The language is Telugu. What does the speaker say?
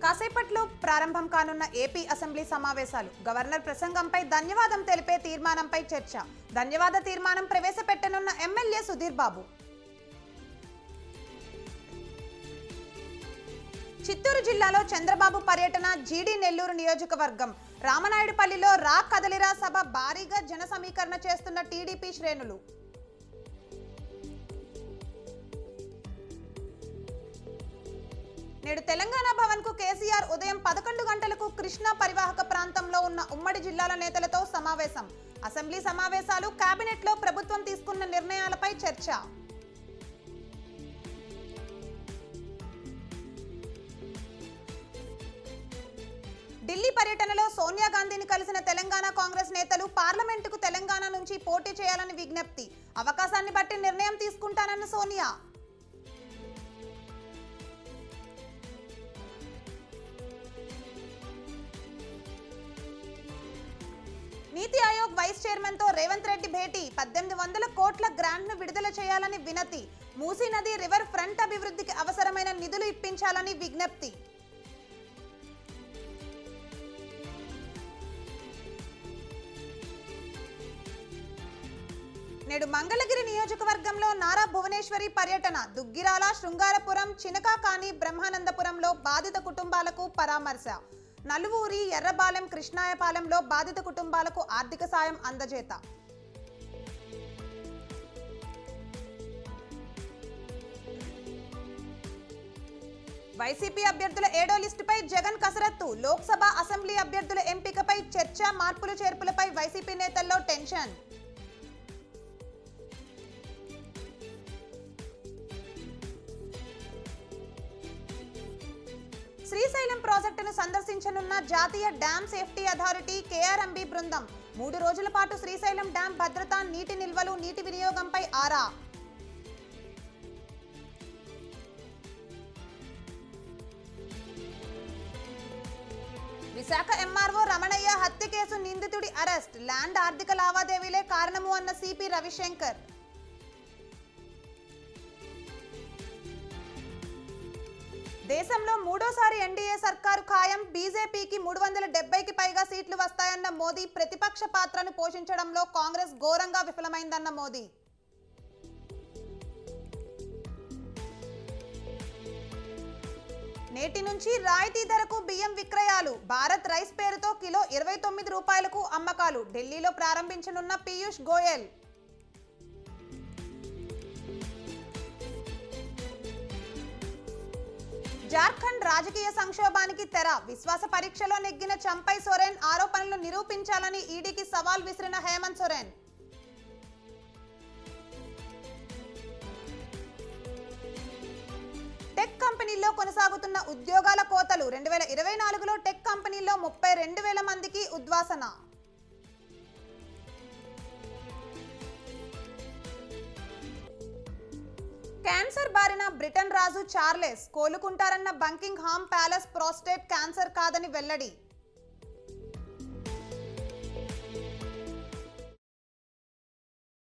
కాసేపట్లో ప్రారంభం కానున్న ఏపీ అసెంబ్లీ సమావేశాలు. గవర్నర్ ప్రసంగంపై ధన్యవాదం తెలిపే తీర్మానంపై చర్చ. ధన్యవాద తీర్మానం ప్రవేశపెట్టనున్న ఎమ్మెల్యే సుధీర్ బాబు. చిత్తూరు జిల్లాలో చంద్రబాబు పర్యటన. జీడీ నెల్లూరు నియోజకవర్గం రామనాయుడుపల్లిలో రా కదలిరా సభ. భారీగా జన సమీకరణ చేస్తున్న టీడీపీ శ్రేణులు. నేడు తెలంగాణ భవన్ కు కేసీఆర్ ఉదయం 11 గంటలకు కృష్ణా పరివాహక ప్రాంతంలో ఉన్న ఉమ్మడి జిల్లాల నేతలతో సమావేశం. అసెంబ్లీ సమావేశాలు, కేబినెట్ లో ప్రభుత్వం తీసుకున్న నిర్ణయాలపై చర్చ. ఢిల్లీ పర్యటనలో సోనియా గాంధీని కలిసిన తెలంగాణ కాంగ్రెస్ నేతలు. పార్లమెంటుకు తెలంగాణ నుంచి పోటీ చేయాలని విజ్ఞప్తి. అవకాశాన్ని బట్టి నిర్ణయం తీసుకుంటానన్న సోనియా. నీతి ఆయోగ్ వైస్ చైర్మన్ తో రేవంత్ రెడ్డి భేటీ. 1800 కోట్ల గ్రాంట్ ను విడుదల చేయాలని వినతి. మూసీ నది రివర్ ఫ్రంట్ అభివృద్ధికి అవసరమైన నిధులు ఇప్పించాలని విజ్ఞప్తి. నేడు మంగళగిరి నియోజకవర్గంలో నారా భువనేశ్వరి పర్యటన. దుగ్గిరాల, శృంగారపురం, చినకాకాని, బ్రహ్మానందపురంలో బాధిత కుటుంబాలకు పరామర్శ. నలువూరి, ఎర్రబాలెం, కృష్ణాయపాలెంలో బాధిత కుటుంబాలకు ఆర్థిక సాయం అందజేత. వైసీపీ అభ్యర్థుల 7వ లిస్టుపై జగన్ కసరత్తు. లోక్సభ, అసెంబ్లీ అభ్యర్థుల ఎంపికపై చర్చ. మార్పులు చేర్పులపై వైసీపీ నేతల్లో టెన్షన్. శ్రీశైలం ప్రాజెక్టును సందర్శించనున్న జాతీయ డ్యామ్ సేఫ్టీ అథారిటీ కేఆర్ఎంబీ బృందం. 3 రోజుల పాటు శ్రీశైలం డ్యాం భద్రత, నీటి నిల్వలు, నీటి వినియోగంపై ఆరా. విశాఖ ఎంఆర్ఓ రమణయ్య హత్య కేసు నిందితుడి అరెస్ట్. ల్యాండ్ ఆర్థిక లావాదేవీలే కారణము అన్న సిపి రవిశంకర్. దేశంలో మూడోసారి ఎన్డీఏ సర్కారు ఖాయం. బీజేపీకి 370కి పైగా సీట్లు వస్తాయన్న మోదీ. ప్రతిపక్ష పాత్రను పోషించడంలో కాంగ్రెస్ ఘోరంగా విఫలమైందన్న మోదీ. నేటి నుంచి రాయితీ ధరకు బియ్యం విక్రయాలు. భారత్ రైస్ పేరుతో కిలో 29 రూపాయలకు అమ్మకాలు. ఢిల్లీలో ప్రారంభించనున్న పీయూష్ గోయల్. జార్ఖండ్ రాజకీయ సంక్షోభానికి తెర. విశ్వాస పరీక్షలో నెగ్గిన చంపై సోరెన్. ఆరోపణలు నిరూపించాలని ఈడీకి సవాల్ విసిరిన హేమంత్ సోరెన్. టెక్ కంపెనీల్లో కొనసాగుతున్న ఉద్యోగాల కోతలు. 2024లో టెక్ కంపెనీల్లో 32,000 మందికి ఉద్వాసన. క్యాన్సర్ బారిన బ్రిటన్ రాజు చార్లెస్. కోలుకుంటారన్న బంకింగ్ హామ్ ప్యాలెస్ ప్రోస్టేట్ క్యాన్సర్ కాదని వెల్లడి.